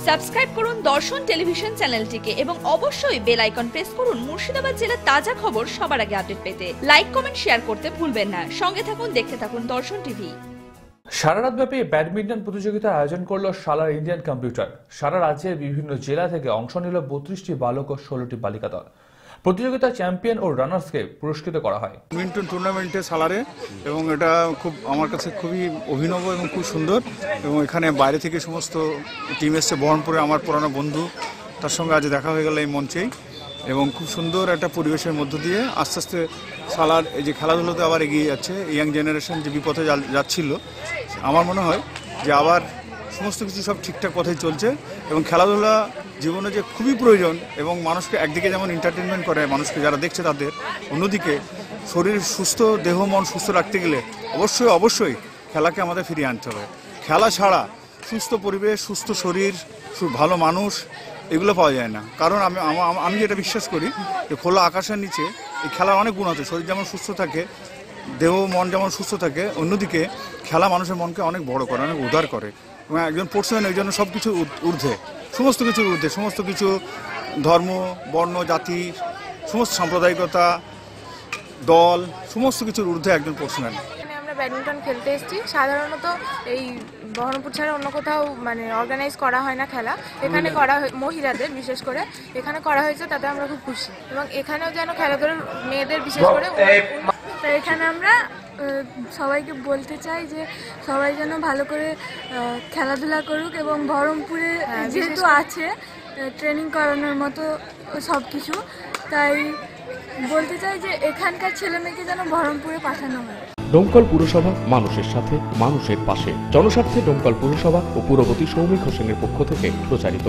Subscribe করুন দর্শন television চ্যানেলটিকে এবং অবশ্যই বেল আইকন প্রেস করুন মুর্শিদাবাদ জেলার তাজা খবর সবার আগে আপডেট পেতে। লাইক, কমেন্ট, শেয়ার করতে ভুলবেন না। সঙ্গে থাকুন, দেখতে থাকুন দর্শন টিভি। সারা রাতব্যাপী ব্যাডমিন্টন প্রতিযোগিতার আয়োজন করল সালার ইন্ডিয়ান কম্পিউটার। সারা রাজ্যের বিভিন্ন জেলা থেকে অংশ নিল 32টি বালক ও 16টি বালিকা দল। প্রতিযোগিতার চ্যাম্পিয়ন ও রানার্সকে পুরস্কৃত করা হয় ব্যাডমিন্টন টুর্নামেন্টে সালারে, এবং এটা খুব আমার কাছে খুবই অভিনব এবং খুব সুন্দর। এবং এখানে বাইরে থেকে সমস্ত টিম এসছে, বহরমপুরে আমার পুরানো বন্ধু, তার সঙ্গে আজ দেখা হয়ে গেল এই মঞ্চেই। এবং খুব সুন্দর একটা পরিবেশের মধ্য দিয়ে আস্তে আস্তে সালার এই যে খেলাধুলোতে আবার এগিয়ে যাচ্ছে। ইয়াং জেনারেশন যে বিপথে যাচ্ছিল, আমার মনে হয় যে আবার সমস্ত কিছু সব ঠিকঠাক পথেই চলছে। এবং খেলাধুলা জীবনে যে খুবই প্রয়োজন, এবং মানুষকে একদিকে যেমন এন্টারটেনমেন্ট করে মানুষকে যারা দেখছে তাদের, অন্যদিকে শরীর সুস্থ, দেহ মন সুস্থ রাখতে গেলে অবশ্যই অবশ্যই খেলাকে আমাদের ফিরিয়ে আনতে হবে। খেলা ছাড়া সুস্থ পরিবেশ, সুস্থ শরীর, ভালো মানুষ এগুলো পাওয়া যায় না। কারণ আমি যেটা বিশ্বাস করি যে খোলা আকাশের নিচে এই খেলার অনেক গুণ আছে। শরীর যেমন সুস্থ থাকে, দেহ মন যেমন সুস্থ থাকে, অন্যদিকে খেলা মানুষের মনকে অনেক বড় করে, অনেক উদার করে। এবং একজন স্পোর্টসম্যান এই জন্য সব কিছুর ঊর্ধ্বে, সমস্ত কিছুর ঊর্ধ্বে, সমস্ত কিছু ধর্ম, বর্ণ, জাতি, সমস্ত সাম্প্রদায়িকতা, দল, সমস্ত কিছুর ঊর্ধ্বে একজন স্পোর্টসম্যান। আমরা ব্যাডমিন্টন খেলতে এসেছি। সাধারণত এই বহরমপুর ছাড়া অন্য কোথাও অর্গানাইজ করা হয় না খেলা। এখানে করা হয় মহিলাদের, বিশেষ করে এখানে করা হয়েছে, তাতে আমরা খুব খুশি। এবং এখানেও যেন খেলাধুলার মেয়েদের বিশেষ করে এখানে আমরা সবাইকে বলতে চাই যে সবাই যেন ভালো করে খেলাধুলা করুক, এবং বহরমপুরে যেহেতু আছে ট্রেনিং করানোর মতো সব কিছু, তাই বলতে চাই যে এখানকার ছেলেমেয়েকে যেন বহরমপুরে পাঠানো হয়। ডোমকল পুরসভা, মানুষের সাথে, মানুষের পাশে। জনস্বার্থে ডোমকল পুরসভা ও পুরপতি সৌমিক হোসেনের পক্ষ থেকে প্রচারিত।